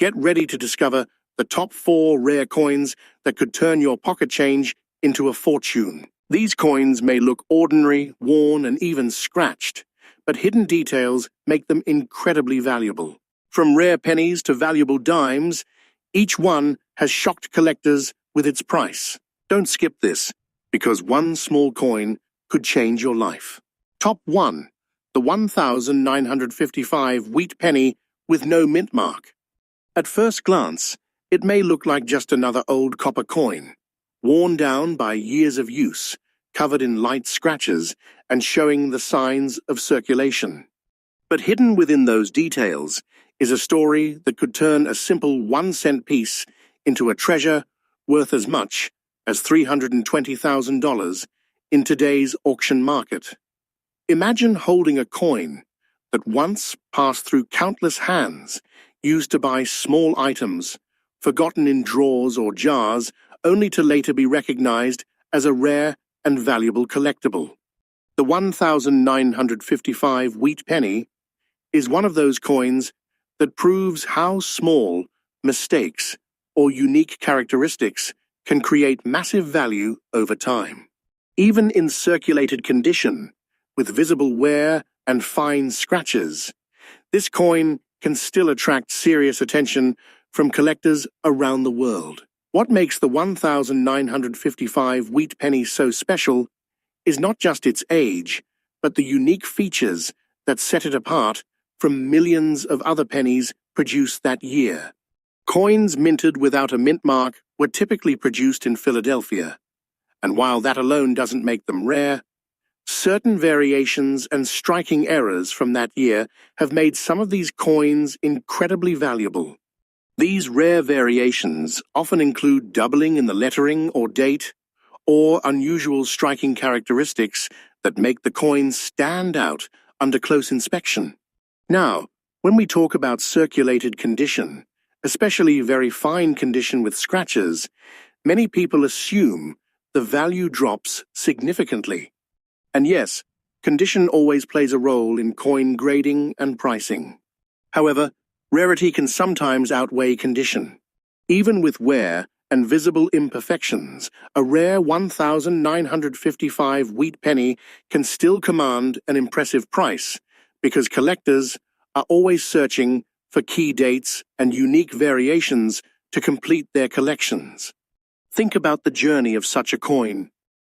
Get ready to discover the top 4 rare coins that could turn your pocket change into a fortune. These coins may look ordinary, worn, and even scratched, but hidden details make them incredibly valuable. From rare pennies to valuable dimes, each one has shocked collectors with its price. Don't skip this, because one small coin could change your life. Top 1. The 1955 wheat penny with no mint mark. At first glance, it may look like just another old copper coin, worn down by years of use, covered in light scratches and showing the signs of circulation. But hidden within those details is a story that could turn a simple 1-cent piece into a treasure worth as much as $320,000 in today's auction market. Imagine holding a coin that once passed through countless hands, used to buy small items, forgotten in drawers or jars, only to later be recognized as a rare and valuable collectible. The 1955 wheat penny is one of those coins that proves how small mistakes or unique characteristics can create massive value over time. Even in circulated condition, with visible wear and fine scratches, this coin can still attract serious attention from collectors around the world. What makes the 1955 wheat penny so special is not just its age, but the unique features that set it apart from millions of other pennies produced that year. Coins minted without a mint mark were typically produced in Philadelphia, and while that alone doesn't make them rare, certain variations and striking errors from that year have made some of these coins incredibly valuable. These rare variations often include doubling in the lettering or date, or unusual striking characteristics that make the coins stand out under close inspection. Now, when we talk about circulated condition, especially very fine condition with scratches, many people assume the value drops significantly. And yes, condition always plays a role in coin grading and pricing. However, rarity can sometimes outweigh condition. Even with wear and visible imperfections, a rare 1955 wheat penny can still command an impressive price, because collectors are always searching for key dates and unique variations to complete their collections. Think about the journey of such a coin.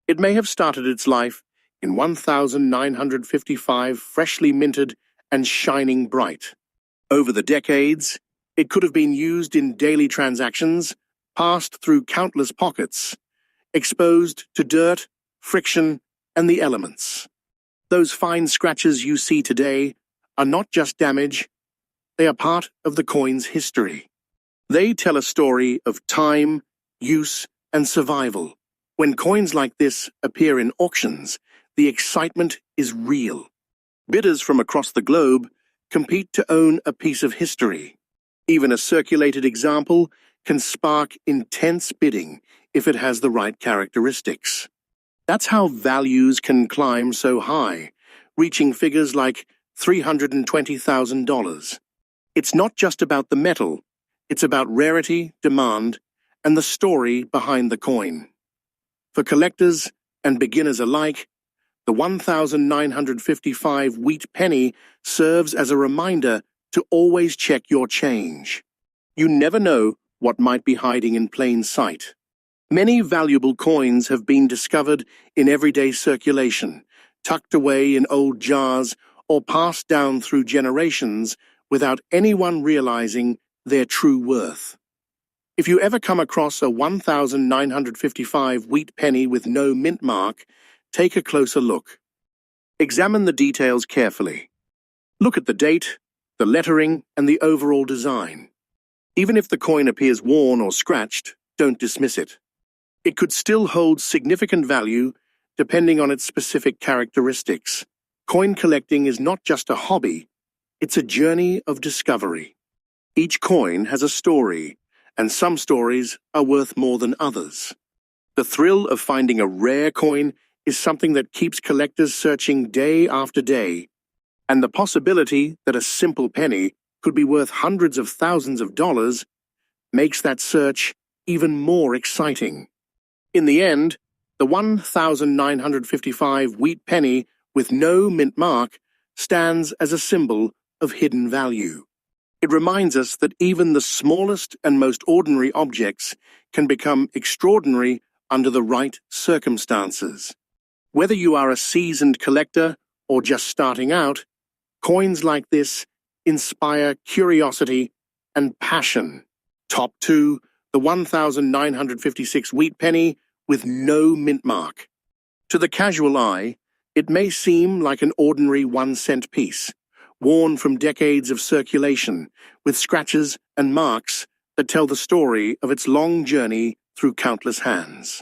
It may have started its life in 1955, freshly minted and shining bright. Over the decades, it could have been used in daily transactions, passed through countless pockets, exposed to dirt, friction, and the elements. Those fine scratches you see today are not just damage, they are part of the coin's history. They tell a story of time, use, and survival. When coins like this appear in auctions, the excitement is real. Bidders from across the globe compete to own a piece of history. Even a circulated example can spark intense bidding if it has the right characteristics. That's how values can climb so high, reaching figures like $320,000. It's not just about the metal, it's about rarity, demand, and the story behind the coin. For collectors and beginners alike, the 1955 wheat penny serves as a reminder to always check your change. You never know what might be hiding in plain sight. Many valuable coins have been discovered in everyday circulation, tucked away in old jars or passed down through generations without anyone realizing their true worth. If you ever come across a 1955 wheat penny with no mint mark, take a closer look. Examine the details carefully. Look at the date, the lettering, and the overall design. Even if the coin appears worn or scratched, don't dismiss it. It could still hold significant value depending on its specific characteristics. Coin collecting is not just a hobby, it's a journey of discovery. Each coin has a story, and some stories are worth more than others. The thrill of finding a rare coin is something that keeps collectors searching day after day, and the possibility that a simple penny could be worth hundreds of thousands of dollars makes that search even more exciting. In the end, the 1955 wheat penny with no mint mark stands as a symbol of hidden value. It reminds us that even the smallest and most ordinary objects can become extraordinary under the right circumstances. Whether you are a seasoned collector or just starting out, coins like this inspire curiosity and passion. Top 2, the 1956 wheat penny with no mint mark. To the casual eye, it may seem like an ordinary 1-cent piece, worn from decades of circulation, with scratches and marks that tell the story of its long journey through countless hands.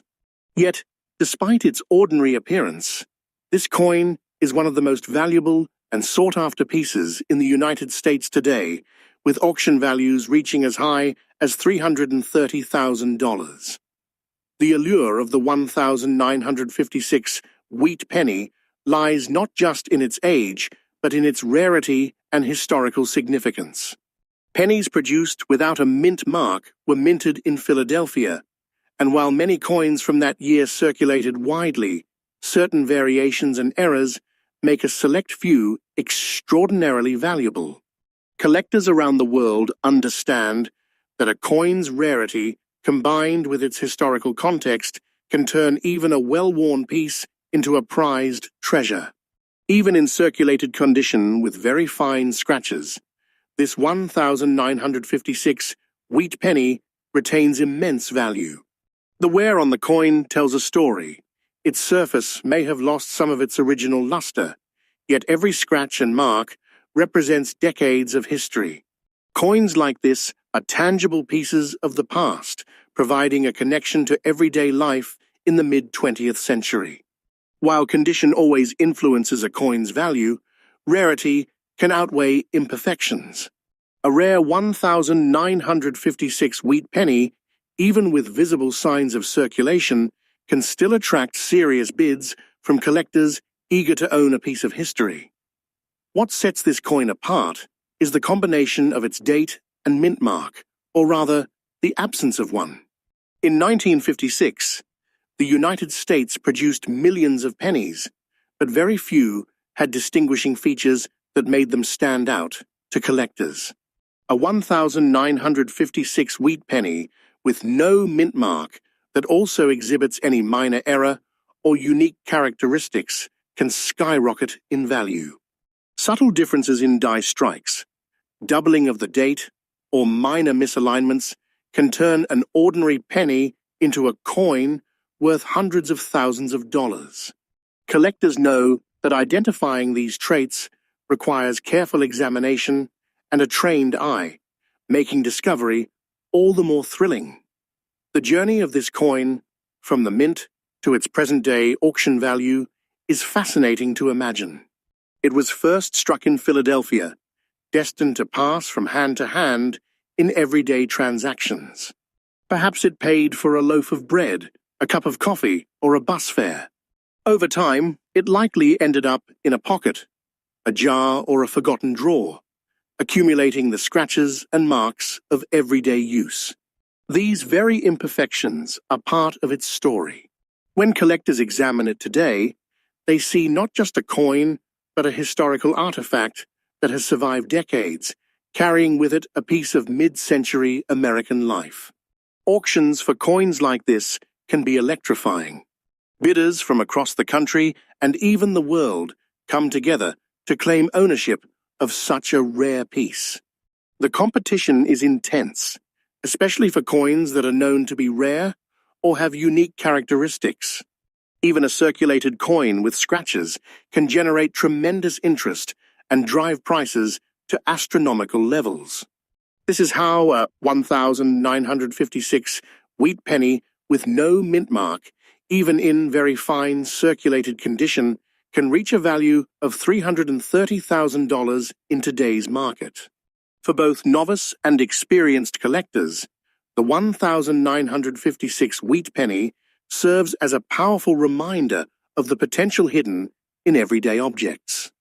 Yet, despite its ordinary appearance, this coin is one of the most valuable and sought-after pieces in the United States today, with auction values reaching as high as $330,000. The allure of the 1956 wheat penny lies not just in its age, but in its rarity and historical significance. Pennies produced without a mint mark were minted in Philadelphia, and while many coins from that year circulated widely, certain variations and errors make a select few extraordinarily valuable. Collectors around the world understand that a coin's rarity, combined with its historical context, can turn even a well-worn piece into a prized treasure. Even in circulated condition with very fine scratches, this 1956 wheat penny retains immense value. The wear on the coin tells a story. Its surface may have lost some of its original luster, yet every scratch and mark represents decades of history. Coins like this are tangible pieces of the past, providing a connection to everyday life in the mid-20th century. While condition always influences a coin's value, rarity can outweigh imperfections. A rare 1956 wheat penny, even with visible signs of circulation, can still attract serious bids from collectors eager to own a piece of history. What sets this coin apart is the combination of its date and mint mark, or rather, the absence of one. In 1956, the United States produced millions of pennies, but very few had distinguishing features that made them stand out to collectors. A 1956 wheat penny with no mint mark that also exhibits any minor error or unique characteristics can skyrocket in value. Subtle differences in die strikes, doubling of the date, or minor misalignments can turn an ordinary penny into a coin worth hundreds of thousands of dollars. Collectors know that identifying these traits requires careful examination and a trained eye, making discovery all the more thrilling. The journey of this coin, from the mint to its present-day auction value, is fascinating to imagine. It was first struck in Philadelphia, destined to pass from hand to hand in everyday transactions. Perhaps it paid for a loaf of bread, a cup of coffee, or a bus fare. Over time, it likely ended up in a pocket, a jar, or a forgotten drawer, accumulating the scratches and marks of everyday use. These very imperfections are part of its story. When collectors examine it today, they see not just a coin, but a historical artifact that has survived decades, carrying with it a piece of mid-century American life. Auctions for coins like this can be electrifying. Bidders from across the country and even the world come together to claim ownership of such a rare piece. The competition is intense, especially for coins that are known to be rare or have unique characteristics. Even a circulated coin with scratches can generate tremendous interest and drive prices to astronomical levels. This is how a 1956 wheat penny with no mint mark, even in very fine circulated condition, can reach a value of $330,000 in today's market. For both novice and experienced collectors, the 1956 wheat penny serves as a powerful reminder of the potential hidden in everyday objects.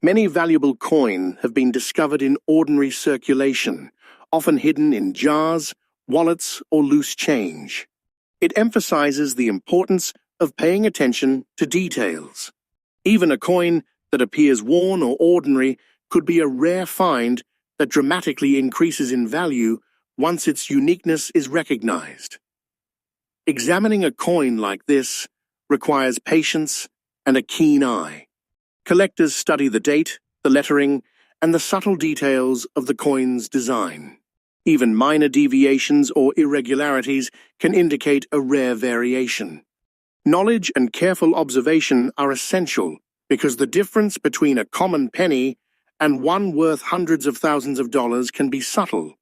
Many valuable coins have been discovered in ordinary circulation, often hidden in jars, wallets, or loose change. It emphasizes the importance of paying attention to details. Even a coin that appears worn or ordinary could be a rare find that dramatically increases in value once its uniqueness is recognized. Examining a coin like this requires patience and a keen eye. Collectors study the date, the lettering, and the subtle details of the coin's design. Even minor deviations or irregularities can indicate a rare variation. Knowledge and careful observation are essential because the difference between a common penny and one worth hundreds of thousands of dollars can be subtle,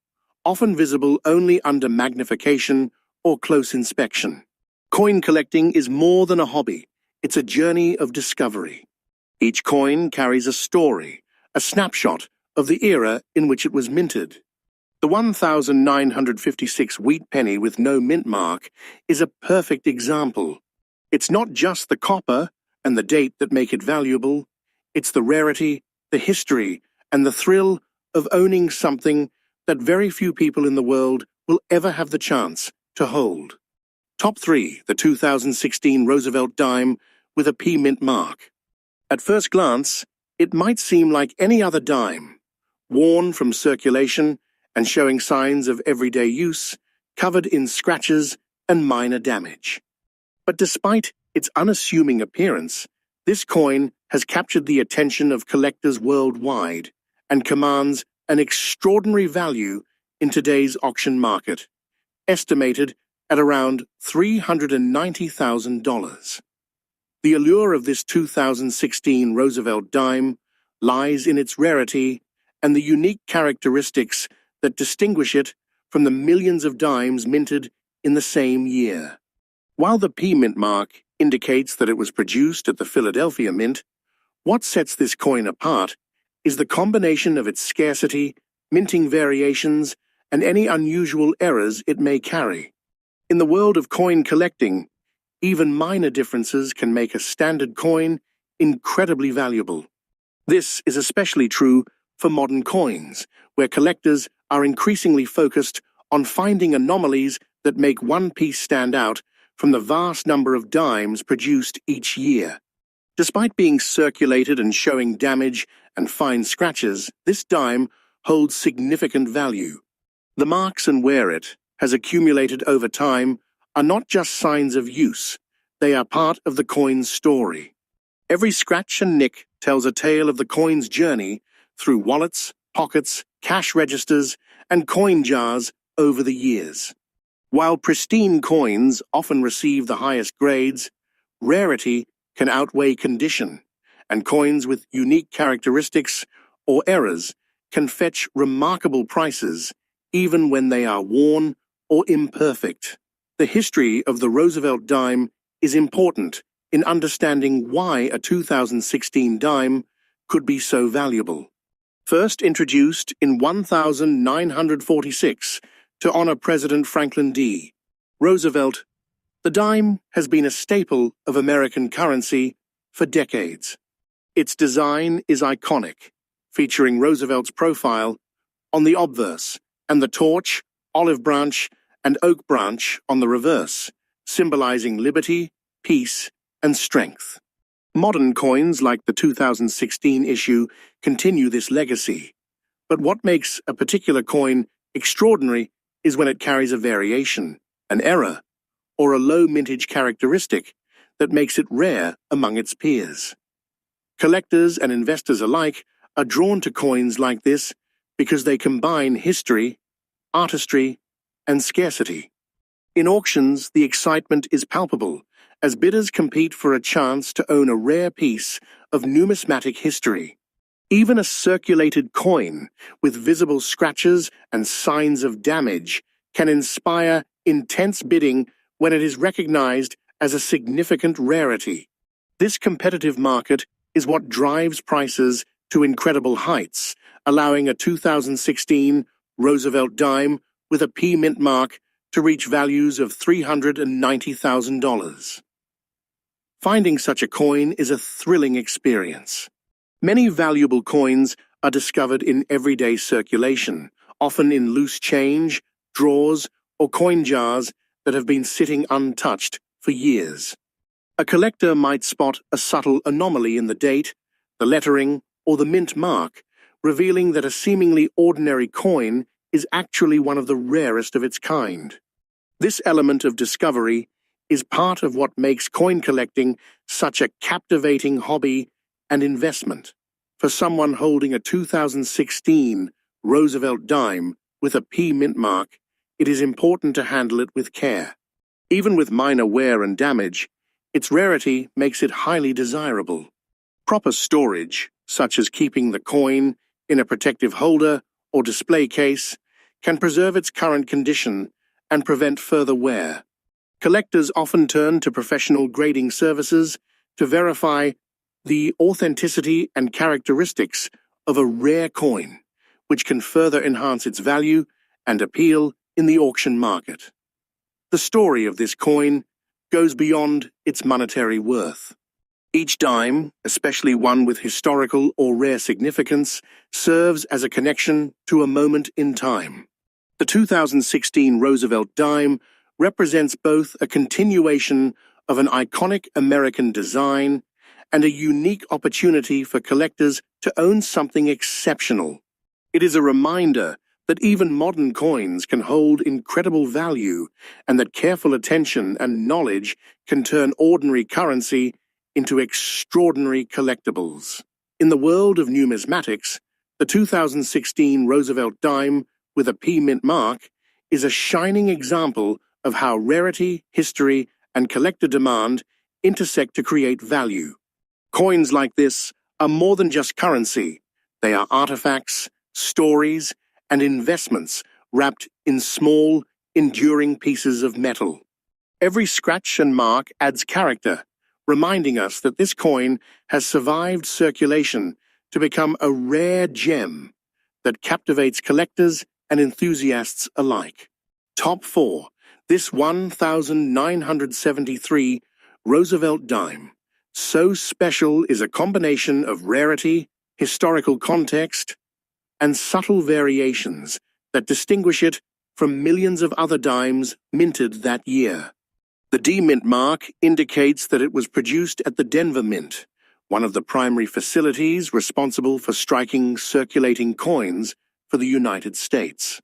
often visible only under magnification or close inspection. Coin collecting is more than a hobby, it's a journey of discovery. Each coin carries a story, a snapshot of the era in which it was minted. The 1956 wheat penny with no mint mark is a perfect example. It's not just the copper and the date that make it valuable, it's the rarity, the history, and the thrill of owning something that very few people in the world will ever have the chance to hold. Top 3, the 2016 Roosevelt dime with a P mint mark. At first glance, it might seem like any other dime, worn from circulation and showing signs of everyday use, covered in scratches and minor damage. But despite its unassuming appearance, this coin has captured the attention of collectors worldwide and commands an extraordinary value in today's auction market, estimated at around $390,000. The allure of this 2016 Roosevelt dime lies in its rarity and the unique characteristics that distinguish it from the millions of dimes minted in the same year. While the P mint mark indicates that it was produced at the Philadelphia Mint, what sets this coin apart is the combination of its scarcity, minting variations, and any unusual errors it may carry. In the world of coin collecting, even minor differences can make a standard coin incredibly valuable. This is especially true for modern coins, where collectors are increasingly focused on finding anomalies that make one piece stand out from the vast number of dimes produced each year. Despite being circulated and showing damage and fine scratches, this dime holds significant value. The marks and wear it has accumulated over time are not just signs of use, they are part of the coin's story. Every scratch and nick tells a tale of the coin's journey through wallets, pockets, cash registers, and coin jars over the years. While pristine coins often receive the highest grades, rarity can outweigh condition, and coins with unique characteristics or errors can fetch remarkable prices even when they are worn or imperfect. The history of the Roosevelt dime is important in understanding why a 2016 dime could be so valuable. First introduced in 1946 to honor President Franklin D. Roosevelt, the dime has been a staple of American currency for decades. Its design is iconic, featuring Roosevelt's profile on the obverse and the torch, olive branch, and oak branch on the reverse, symbolizing liberty, peace, and strength. Modern coins like the 2016 issue continue this legacy, but what makes a particular coin extraordinary is when it carries a variation, an error, or a low mintage characteristic that makes it rare among its peers. Collectors and investors alike are drawn to coins like this because they combine history, artistry, and scarcity. In auctions, the excitement is palpable as bidders compete for a chance to own a rare piece of numismatic history. Even a circulated coin with visible scratches and signs of damage can inspire intense bidding when it is recognized as a significant rarity. This competitive market is what drives prices to incredible heights, allowing a 2016 Roosevelt dime with a P mint mark to reach values of $390,000. Finding such a coin is a thrilling experience. Many valuable coins are discovered in everyday circulation, often in loose change, drawers, or coin jars that have been sitting untouched for years. A collector might spot a subtle anomaly in the date, the lettering, or the mint mark, revealing that a seemingly ordinary coin is actually one of the rarest of its kind. This element of discovery is part of what makes coin collecting such a captivating hobby and investment. For someone holding a 2016 Roosevelt dime with a P mint mark, it is important to handle it with care. Even with minor wear and damage, its rarity makes it highly desirable. Proper storage, such as keeping the coin in a protective holder or display case, can preserve its current condition and prevent further wear. Collectors often turn to professional grading services to verify the authenticity and characteristics of a rare coin, which can further enhance its value and appeal in the auction market. The story of this coin goes beyond its monetary worth. Each dime, especially one with historical or rare significance, serves as a connection to a moment in time. The 2016 Roosevelt dime represents both a continuation of an iconic American design and a unique opportunity for collectors to own something exceptional. It is a reminder that even modern coins can hold incredible value and that careful attention and knowledge can turn ordinary currency into extraordinary collectibles. In the world of numismatics, the 2016 Roosevelt dime with a P mint mark is a shining example of how rarity, history, and collector demand intersect to create value. Coins like this are more than just currency. They are artifacts, stories, and investments wrapped in small, enduring pieces of metal. Every scratch and mark adds character, reminding us that this coin has survived circulation to become a rare gem that captivates collectors and enthusiasts alike. Top 4. This 1973 Roosevelt dime. So special is a combination of rarity, historical context, and subtle variations that distinguish it from millions of other dimes minted that year. The D Mint mark indicates that it was produced at the Denver Mint, one of the primary facilities responsible for striking circulating coins for the United States.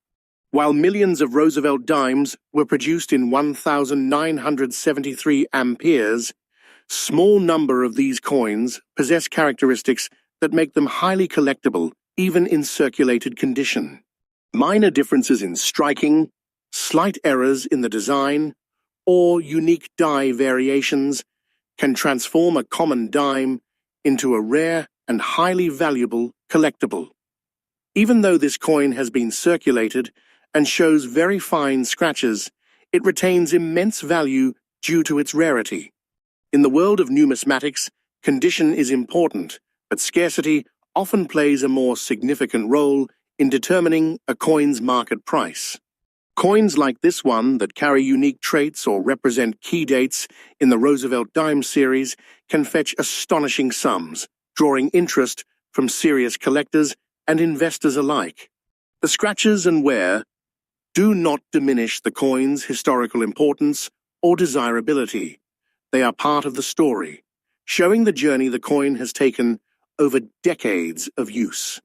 While millions of Roosevelt dimes were produced in 1973 amperes, small number of these coins possess characteristics that make them highly collectible even in circulated condition. Minor differences in striking, slight errors in the design, or unique die variations can transform a common dime into a rare and highly valuable collectible. Even though this coin has been circulated and shows very fine scratches, it retains immense value due to its rarity. In the world of numismatics, condition is important, but scarcity often plays a more significant role in determining a coin's market price. Coins like this one that carry unique traits or represent key dates in the Roosevelt dime series can fetch astonishing sums, drawing interest from serious collectors and investors alike. The scratches and wear do not diminish the coin's historical importance or desirability. They are part of the story, showing the journey the coin has taken over decades of use.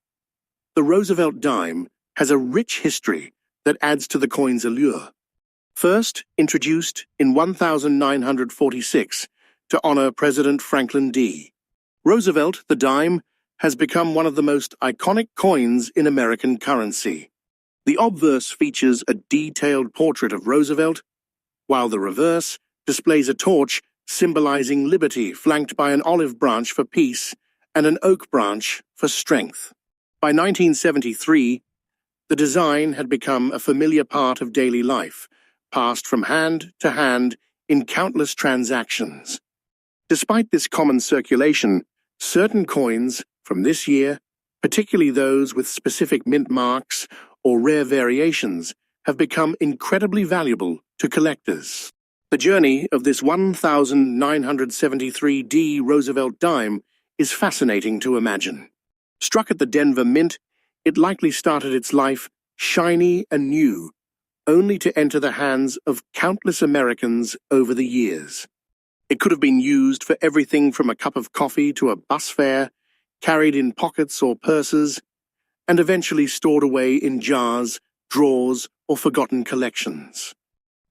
The Roosevelt dime has a rich history that adds to the coin's allure. First introduced in 1946 to honor President Franklin D. Roosevelt, the dime has become one of the most iconic coins in American currency. The obverse features a detailed portrait of Roosevelt, while the reverse displays a torch symbolizing liberty flanked by an olive branch for peace and an oak branch for strength. By 1973, the design had become a familiar part of daily life, passed from hand to hand in countless transactions. Despite this common circulation, certain coins from this year, particularly those with specific mint marks or rare variations, have become incredibly valuable to collectors. The journey of this 1973 D Roosevelt dime is fascinating to imagine. Struck at the Denver Mint, it likely started its life shiny and new, only to enter the hands of countless Americans over the years. It could have been used for everything from a cup of coffee to a bus fare, carried in pockets or purses, and eventually stored away in jars, drawers, or forgotten collections.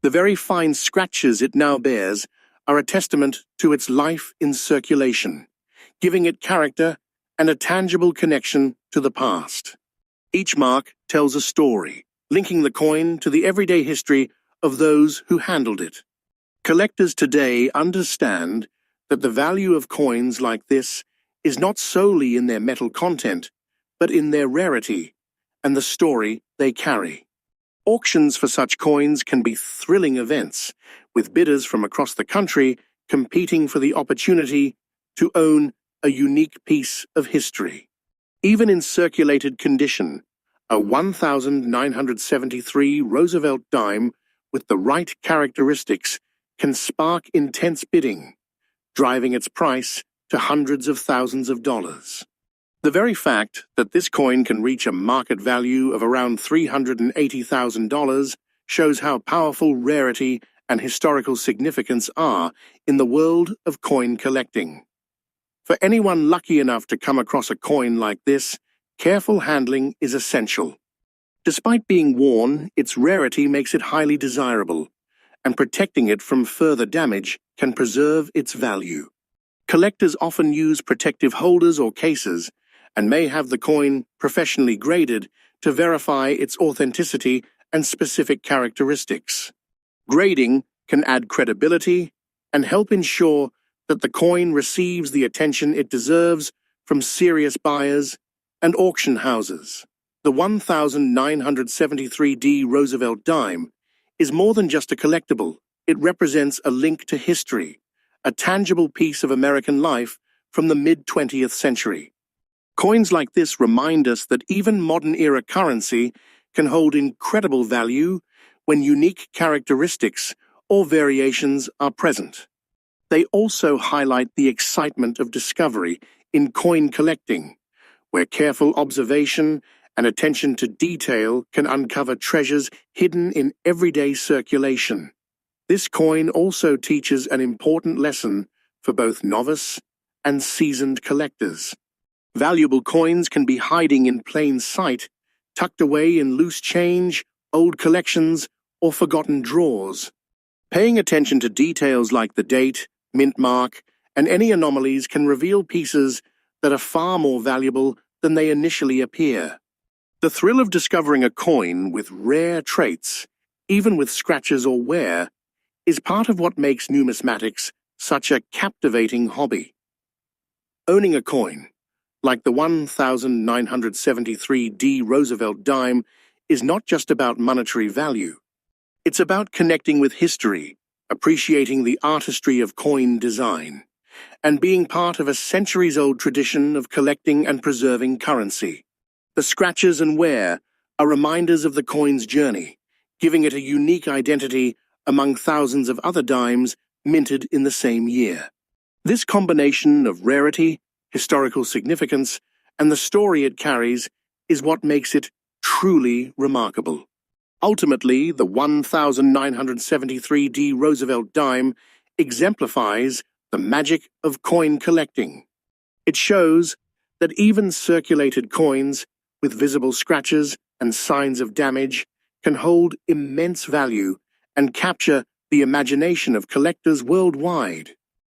The very fine scratches it now bears are a testament to its life in circulation, giving it character and a tangible connection to the past. Each mark tells a story, linking the coin to the everyday history of those who handled it. Collectors today understand that the value of coins like this is not solely in their metal content, but in their rarity and the story they carry. Auctions for such coins can be thrilling events, with bidders from across the country competing for the opportunity to own a unique piece of history. Even in circulated condition, a 1973 Roosevelt dime with the right characteristics can spark intense bidding, driving its price to hundreds of thousands of dollars. The very fact that this coin can reach a market value of around $380,000 shows how powerful rarity and historical significance are in the world of coin collecting. For anyone lucky enough to come across a coin like this, careful handling is essential. Despite being worn, its rarity makes it highly desirable, and protecting it from further damage can preserve its value. Collectors often use protective holders or cases, and may have the coin professionally graded to verify its authenticity and specific characteristics. Grading can add credibility and help ensure that the coin receives the attention it deserves from serious buyers and auction houses. The 1973 Roosevelt dime is more than just a collectible. It represents a link to history, a tangible piece of American life from the mid-20th century. Coins like this remind us that even modern-era currency can hold incredible value when unique characteristics or variations are present. They also highlight the excitement of discovery in coin collecting, where careful observation and attention to detail can uncover treasures hidden in everyday circulation. This coin also teaches an important lesson for both novice and seasoned collectors. Valuable coins can be hiding in plain sight, tucked away in loose change, old collections, or forgotten drawers. Paying attention to details like the date, mint mark, and any anomalies can reveal pieces that are far more valuable than they initially appear. The thrill of discovering a coin with rare traits, even with scratches or wear, is part of what makes numismatics such a captivating hobby. Owning a coin, like the 1973 Roosevelt dime, is not just about monetary value. It's about connecting with history, appreciating the artistry of coin design, and being part of a centuries-old tradition of collecting and preserving currency. The scratches and wear are reminders of the coin's journey, giving it a unique identity among thousands of other dimes minted in the same year. This combination of rarity, historical significance, and the story it carries is what makes it truly remarkable. Ultimately, the 1973 Roosevelt dime exemplifies the magic of coin collecting. It shows that even circulated coins with visible scratches and signs of damage can hold immense value and capture the imagination of collectors worldwide.